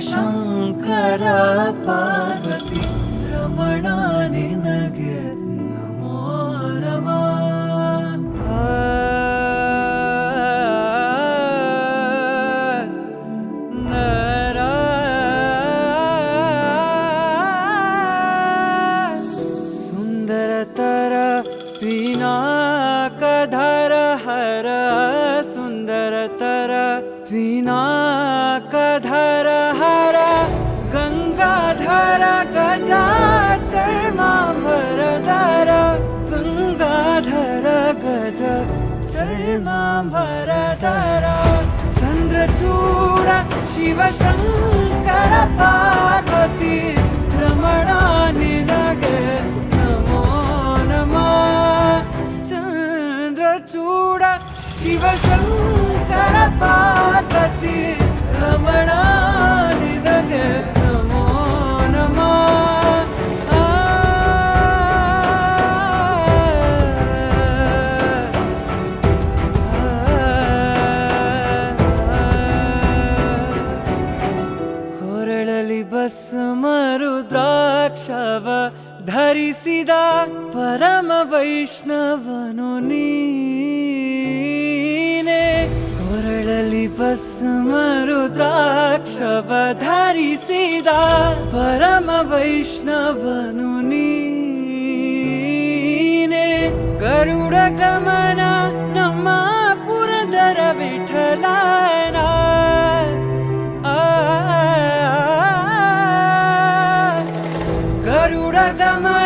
ಶಿವಶಂಕರ ಪಾರ್ವತಿ ರಮಣ ನಿನಗೆ ನಮೋ ನಮಃ. ಸುಂದರತರ ಪಿನಾಕಧರ ಹರ ಸುಂದರತರ ಪಿನಾಕಧರ ಹರ ಗಂಗಾಧರ ಗಜಾಚರ್ಮಾಂಬರಧರ ಗಂಗಾಧರ ಗಜ ಚರ್ಮಾಂಬರಧರ ಚಂದ್ರಚೂಡ ಶಿವಶಂಕರ ಪಾರ್ವತಿ ರಮಣ ನಿನಗೆ ನಮೋ ನಮಃ. ಚಂದ್ರಚೂಡ ಶಿವಶಂಕರ ಪಾರ್ವತಿ ರಮಣ ನಿನಗೆ ನಮೋ ನಮಃ. ಕೊರಳಲಿ ಭಸ್ಮ ರುದ್ರಾಕ್ಷವ ಧರಿಸಿದ ಪರಮ ವೈಷ್ಣವನು ನೀನೆ. ಕೊರಳಲಿ ಭಸ್ಮ ರುದ್ರಾಕ್ಷವ ಧರಿಸಿದ ಪರಮ ವೈಷ್ಣವನು ನೀನೆ. ಗರುಡ ಗಮನ ನಮ್ಮ ಪುರಂದರ ವಿಠಲನ ಗರುಡ ಗಮನ